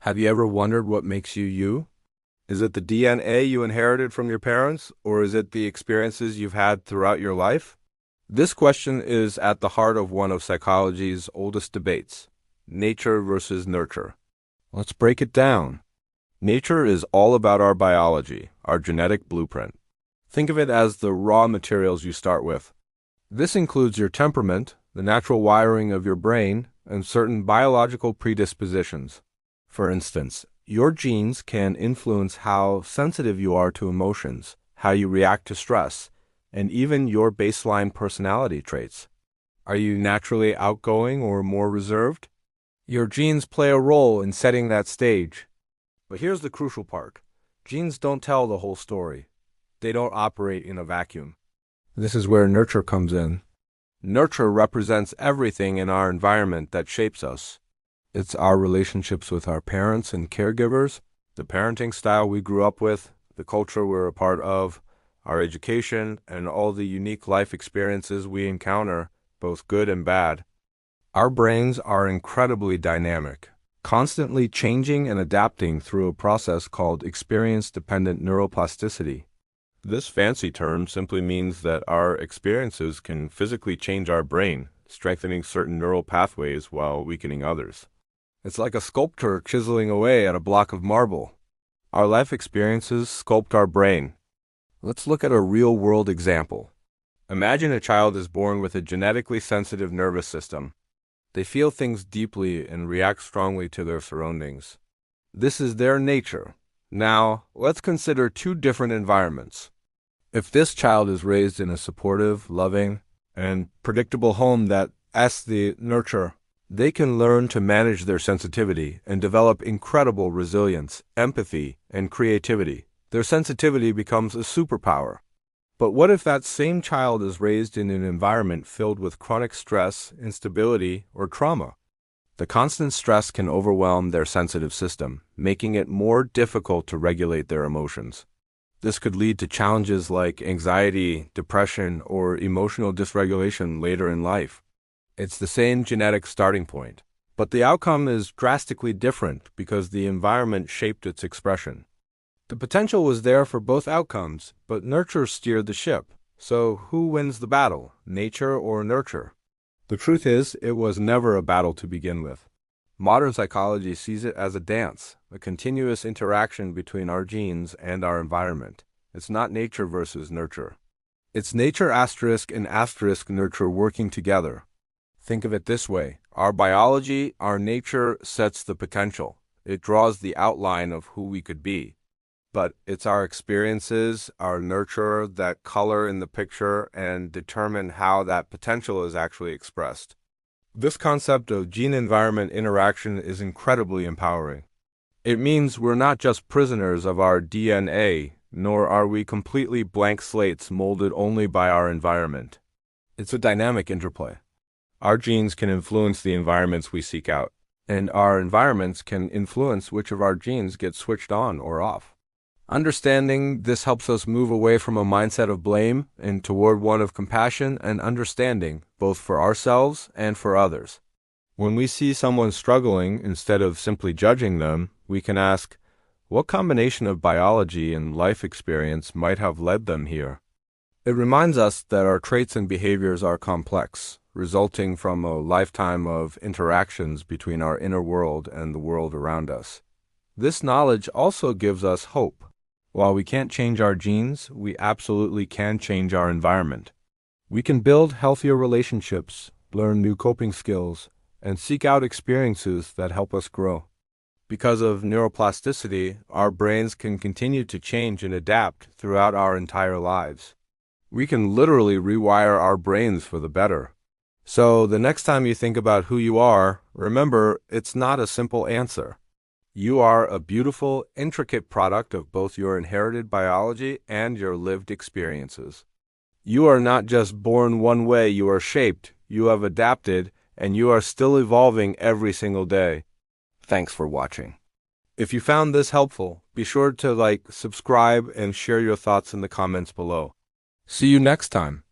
Have you ever wondered what makes you you? Is it the DNA you inherited from your parents, or is it the experiences you've had throughout your life? This question is at the heart of one of psychology's oldest debates, nature versus nurture. Let's break it down. Nature is all about our biology, our genetic blueprint. Think of it as the raw materials you start with. This includes your temperament, the natural wiring of your brain, and certain biological predispositions. For instance, your genes can influence how sensitive you are to emotions, how you react to stress, and even your baseline personality traits. Are you naturally outgoing or more reserved? Your genes play a role in setting that stage. But here's the crucial part. Genes don't tell the whole story. They don't operate in a vacuum. This is where nurture comes in. Nurture represents everything in our environment that shapes us. It's our relationships with our parents and caregivers, the parenting style we grew up with, the culture we're a part of, our education, and all the unique life experiences we encounter, both good and bad. Our brains are incredibly dynamic, constantly changing and adapting through a process called experience-dependent neuroplasticity. This fancy term simply means that our experiences can physically change our brain, strengthening certain neural pathways while weakening others. It's like a sculptor chiseling away at a block of marble. Our life experiences sculpt our brain. Let's look at a real-world example. Imagine a child is born with a genetically sensitive nervous system. They feel things deeply and react strongly to their surroundings. This is their nature. Now, let's consider two different environments. If this child is raised in a supportive, loving, and predictable home that asks the nurture, they can learn to manage their sensitivity and develop incredible resilience, empathy, and creativity. Their sensitivity becomes a superpower. But what if that same child is raised in an environment filled with chronic stress, instability, or trauma? The constant stress can overwhelm their sensitive system, making it more difficult to regulate their emotions. This could lead to challenges like anxiety, depression, or emotional dysregulation later in life. It's the same genetic starting point, but the outcome is drastically different because the environment shaped its expression. The potential was there for both outcomes, but nurture steered the ship. So who wins the battle, nature or nurture? The truth is, it was never a battle to begin with. Modern psychology sees it as a dance, a continuous interaction between our genes and our environment. It's not nature versus nurture. It's nature asterisk and asterisk nurture working together. Think of it this way. Our biology, our nature sets the potential. It draws the outline of who we could be. But it's our experiences, our nurture that color in the picture and determine how that potential is actually expressed. This concept of gene-environment interaction is incredibly empowering. It means we're not just prisoners of our DNA, nor are we completely blank slates molded only by our environment. It's a dynamic interplay. Our genes can influence the environments we seek out, and our environments can influence which of our genes get switched on or off. Understanding this helps us move away from a mindset of blame and toward one of compassion and understanding, both for ourselves and for others. When we see someone struggling, instead of simply judging them, we can ask, what combination of biology and life experience might have led them here? It reminds us that our traits and behaviors are complex, resulting from a lifetime of interactions between our inner world and the world around us. This knowledge also gives us hope. While we can't change our genes, we absolutely can change our environment. We can build healthier relationships, learn new coping skills, and seek out experiences that help us grow. Because of neuroplasticity, our brains can continue to change and adapt throughout our entire lives. We can literally rewire our brains for the better. So the next time you think about who you are, remember, it's not a simple answer. You are a beautiful, intricate product of both your inherited biology and your lived experiences. You are not just born one way, you are shaped, you have adapted, and you are still evolving every single day. Thanks for watching. If you found this helpful, be sure to like, subscribe, and share your thoughts in the comments below. See you next time.